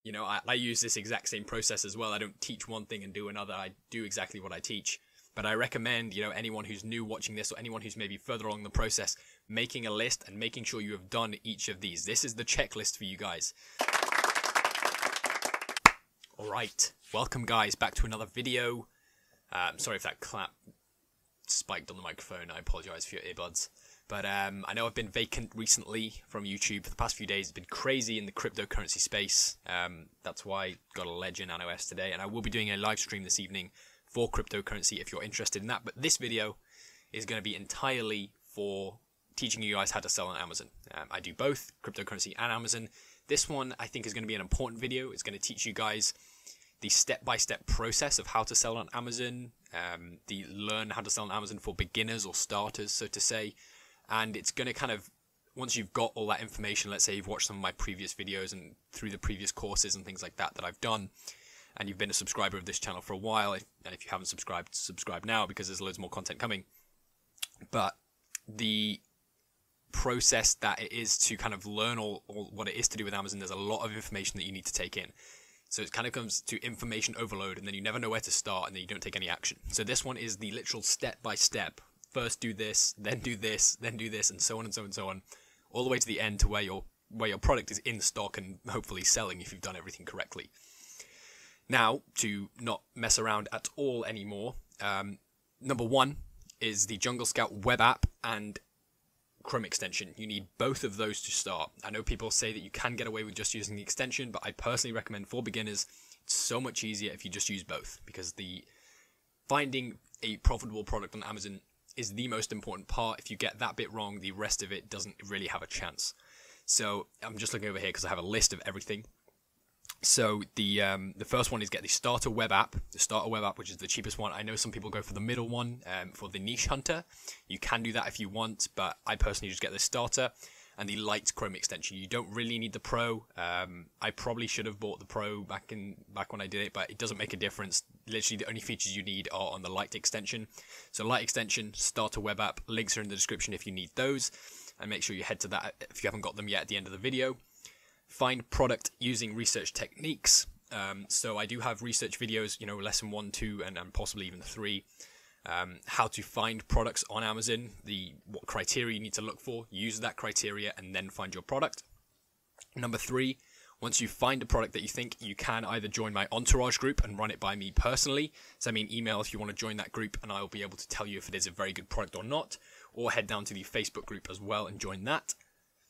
You know, I use this exact same process as well. I don't teach one thing and do another. I do exactly what I teach. But I recommend, you know, anyone who's new watching this or anyone who's maybe further along the process, making a list and making sure you have done each of these. This is the checklist for you guys. Alright, welcome guys back to another video. Sorry if that clap spiked on the microphone. I apologise for your earbuds. But I know I've been vacant recently from YouTube for the past few days. It's been crazy in the cryptocurrency space. That's why I got a ledge in NOS today. And I will be doing a live stream this evening for cryptocurrency if you're interested in that. But this video is going to be entirely for teaching you guys how to sell on Amazon. I do both cryptocurrency and Amazon. This one I think is going to be an important video. It's going to teach you guys the step-by-step process of how to sell on Amazon, learn how to sell on Amazon for beginners or starters, so to say. And it's going to kind of, once you've got all that information, let's say you've watched some of my previous videos and through the previous courses and things like that I've done, and you've been a subscriber of this channel for a while, and if you haven't subscribed, subscribe now because there's loads more content coming. But the process that it is to kind of learn all what it is to do with Amazon, there's a lot of information that you need to take in. So it kind of comes to information overload, and then you never know where to start, and then you don't take any action. So this one is the literal step-by-step. First do this, then do this, then do this, and so on and so on and so on, all the way to the end to where your product is in stock and hopefully selling if you've done everything correctly. Now, to not mess around at all anymore, number one is the Jungle Scout web app and Chrome extension. You need both of those to start. I know people say that you can get away with just using the extension, but I personally recommend for beginners, it's so much easier if you just use both, because finding a profitable product on Amazon is the most important part. If you get that bit wrong, the rest of it doesn't really have a chance. So I'm just looking over here because I have a list of everything. So the first one is get the starter web app. The starter web app, which is the cheapest one. I know some people go for the middle one, for the niche hunter. You can do that if you want, but I personally just get the starter and the light Chrome extension. You don't really need the Pro. I probably should have bought the Pro back when I did it, but it doesn't make a difference. Literally, the only features you need are on the light extension. So light extension, starter web app, links are in the description if you need those, and make sure you head to that if you haven't got them yet at the end of the video. Find product using research techniques. So I do have research videos, you know, lesson 1, 2, and possibly even 3. How to find products on Amazon, what criteria you need to look for, use that criteria, and then find your product. Number 3, once you find a product that you think, you can either join my entourage group and run it by me personally. Send me an email if you want to join that group, and I'll be able to tell you if it is a very good product or not, or head down to the Facebook group as well and join that.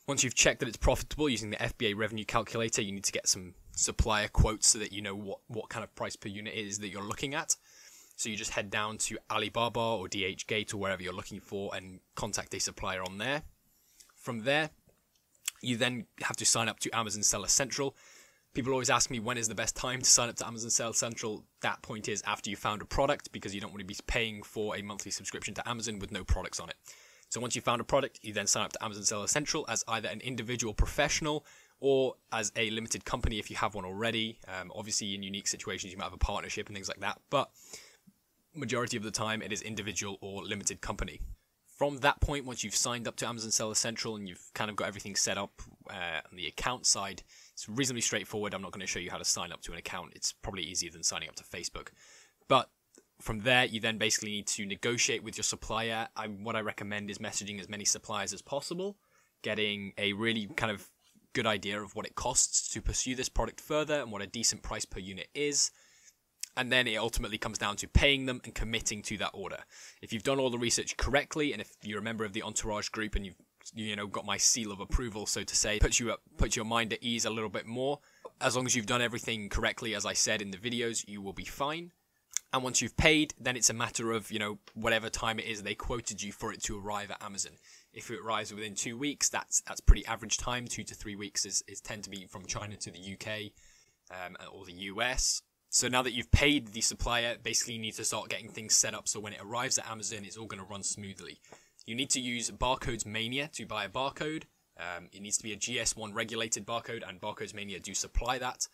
Once you've checked that it's profitable using the FBA revenue calculator, you need to get some supplier quotes so that you know what kind of price per unit it is that you're looking at. So you just head down to Alibaba or DHgate or wherever you're looking for and contact a supplier on there. From there, you then have to sign up to Amazon Seller Central. People always ask me when is the best time to sign up to Amazon Seller Central. That point is after you found a product, because you don't want to be paying for a monthly subscription to Amazon with no products on it. So once you found a product, you then sign up to Amazon Seller Central as either an individual professional or as a limited company if you have one already. Obviously, in unique situations, you might have a partnership and things like that, but majority of the time, it is individual or limited company. From that point, once you've signed up to Amazon Seller Central and you've kind of got everything set up on the account side, it's reasonably straightforward. I'm not going to show you how to sign up to an account. It's probably easier than signing up to Facebook. But from there, you then basically need to negotiate with your supplier. What I recommend is messaging as many suppliers as possible, getting a really kind of good idea of what it costs to pursue this product further and what a decent price per unit is. And then it ultimately comes down to paying them and committing to that order. If you've done all the research correctly, and if you're a member of the entourage group and you've got my seal of approval, so to say, puts your mind at ease a little bit more. As long as you've done everything correctly, as I said in the videos, you will be fine. And once you've paid, then it's a matter of, whatever time it is they quoted you for it to arrive at Amazon. If it arrives within 2 weeks, that's pretty average time. 2 to 3 weeks is tend to be from China to the UK or the US. So now that you've paid the supplier, basically you need to start getting things set up so when it arrives at Amazon, it's all going to run smoothly. You need to use Barcodes Mania to buy a barcode. It needs to be a GS1 regulated barcode, and Barcodes Mania do supply that.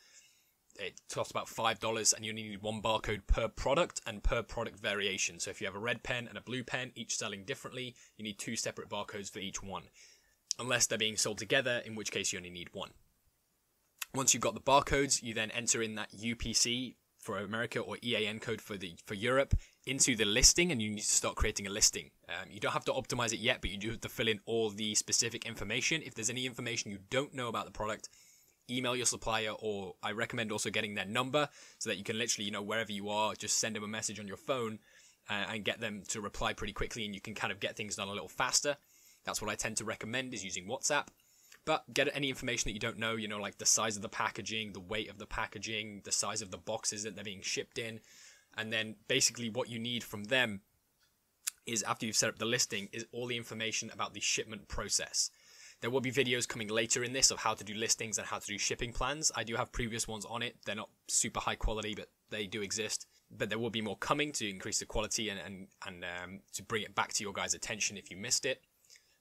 It costs about $5, and you only need one barcode per product and per product variation. So if you have a red pen and a blue pen, each selling differently, you need 2 separate barcodes for each one. Unless they're being sold together, in which case you only need one. Once you've got the barcodes, you then enter in that UPC for America or EAN code for Europe into the listing, and you need to start creating a listing. You don't have to optimize it yet, but you do have to fill in all the specific information. If there's any information you don't know about the product, email your supplier, or I recommend also getting their number so that you can literally, wherever you are, just send them a message on your phone and get them to reply pretty quickly, and you can kind of get things done a little faster. That's what I tend to recommend, is using WhatsApp. But get any information that you don't know, like the size of the packaging, the weight of the packaging, the size of the boxes that they're being shipped in. And then basically what you need from them is, after you've set up the listing, is all the information about the shipment process. There will be videos coming later in this of how to do listings and how to do shipping plans. I do have previous ones on it. They're not super high quality, but they do exist. But there will be more coming to increase the quality and to bring it back to your guys' attention if you missed it.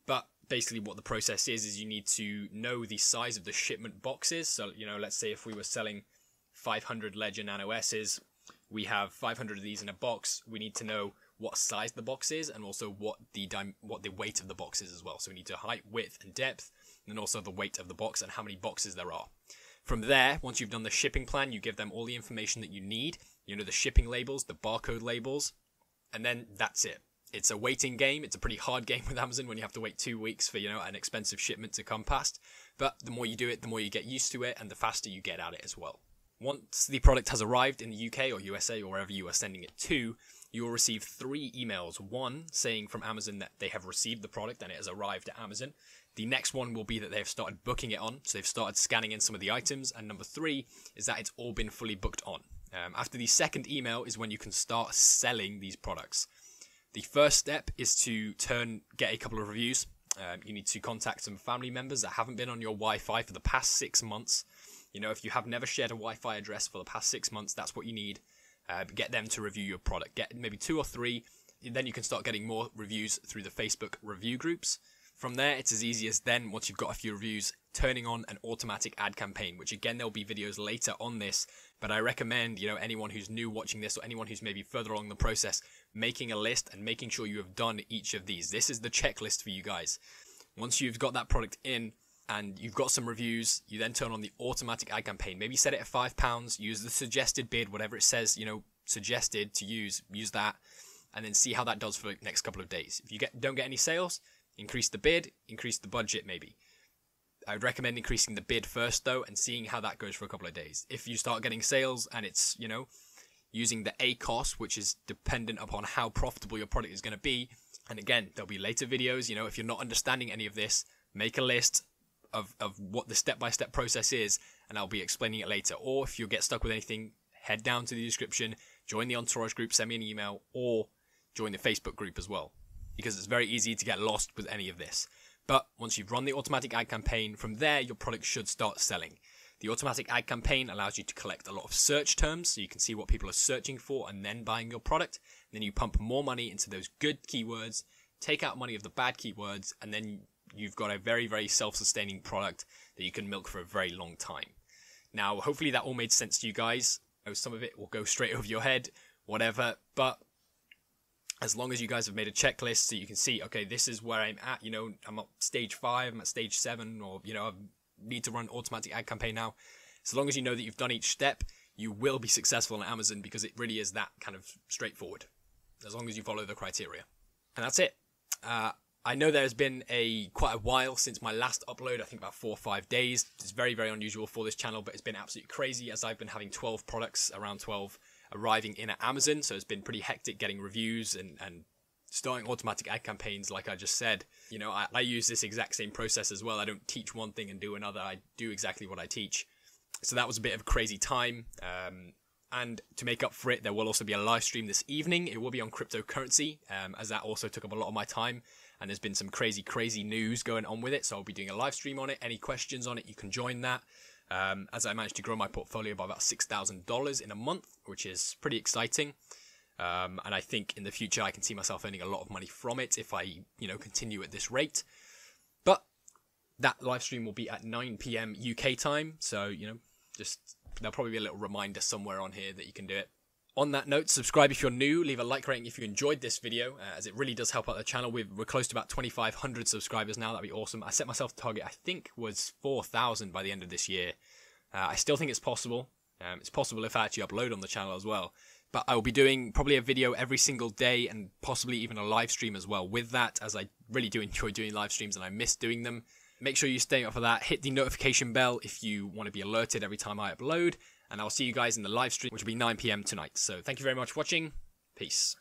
But basically what the process is you need to know the size of the shipment boxes. So, let's say if we were selling 500 Ledger Nano S's, we have 500 of these in a box. We need to know what size the box is, and also what the weight of the box is as well. So we need to height, width, and depth, and also the weight of the box and how many boxes there are. From there, once you've done the shipping plan, you give them all the information that you need. The shipping labels, the barcode labels, and then that's it. It's a waiting game. It's a pretty hard game with Amazon when you have to wait 2 weeks for, an expensive shipment to come past. But the more you do it, the more you get used to it, and the faster you get at it as well. Once the product has arrived in the UK or USA or wherever you are sending it to, you will receive 3 emails. One saying from Amazon that they have received the product and it has arrived at Amazon. The next one will be that they have started booking it on, so they've started scanning in some of the items. And number 3 is that it's all been fully booked on. After the second email is when you can start selling these products. The first step is to get a couple of reviews. You need to contact some family members that haven't been on your Wi-Fi for the past 6 months. If you have never shared a Wi-Fi address for the past 6 months, that's what you need. Get them to review your product. Get maybe 2 or 3. Then you can start getting more reviews through the Facebook review groups. From there, it's as easy as then, once you've got a few reviews, turning on an automatic ad campaign, which again, there'll be videos later on this. But I recommend, anyone who's new watching this, or anyone who's maybe further along the process, making a list and making sure you have done each of these. This is the checklist for you guys. Once you've got that product in and you've got some reviews, you then turn on the automatic ad campaign. Maybe set it at £5, use the suggested bid, whatever it says, suggested to use that, and then see how that does for the next couple of days. If you don't get any sales, increase the bid, increase the budget maybe. I would recommend increasing the bid first though, and seeing how that goes for a couple of days. If you start getting sales and it's, using the ACOS, which is dependent upon how profitable your product is going to be. And again, there'll be later videos, if you're not understanding any of this, make a list of what the step-by-step process is, and I'll be explaining it later. Or if you get stuck with anything, head down to the description, join the Entourage group, send me an email, or join the Facebook group as well, because it's very easy to get lost with any of this. But once you've run the automatic ad campaign, from there, your product should start selling. The automatic ad campaign allows you to collect a lot of search terms, so you can see what people are searching for and then buying your product. And then you pump more money into those good keywords, take out money of the bad keywords, and then you've got a very, very self-sustaining product that you can milk for a very long time. Now, hopefully that all made sense to you guys. Some of it will go straight over your head, whatever, but as long as you guys have made a checklist so you can see, okay, this is where I'm at, I'm at stage 5, I'm at stage 7, or, I need to run an automatic ad campaign now. As long as you know that you've done each step, you will be successful on Amazon, because it really is that kind of straightforward, as long as you follow the criteria. And that's it. I know there's been quite a while since my last upload, I think about 4 or 5 days. It's very, very unusual for this channel, but it's been absolutely crazy, as I've been having 12 products, around 12, arriving in at Amazon. So it's been pretty hectic getting reviews and starting automatic ad campaigns, like I just said. I use this exact same process as well. I don't teach one thing and do another. I do exactly what I teach. So that was a bit of a crazy time. And to make up for it, there will also be a live stream this evening. It will be on cryptocurrency, as that also took up a lot of my time. And there's been some crazy, crazy news going on with it. So I'll be doing a live stream on it. Any questions on it, you can join that. As I managed to grow my portfolio by about $6,000 in a month, which is pretty exciting. And I think in the future I can see myself earning a lot of money from it if I, continue at this rate. But that live stream will be at 9 PM UK time. So, there'll probably be a little reminder somewhere on here that you can do it. On that note, subscribe if you're new, leave a like rating if you enjoyed this video, as it really does help out the channel. We're close to about 2,500 subscribers now. That'd be awesome. I set myself a target, I think was 4,000 by the end of this year. I still think it's possible. It's possible if I actually upload on the channel as well. But I will be doing probably a video every single day and possibly even a live stream as well with that, as I really do enjoy doing live streams and I miss doing them. Make sure you stay up for that. Hit the notification bell if you want to be alerted every time I upload. And I'll see you guys in the live stream, which will be 9 PM tonight. So thank you very much for watching. Peace.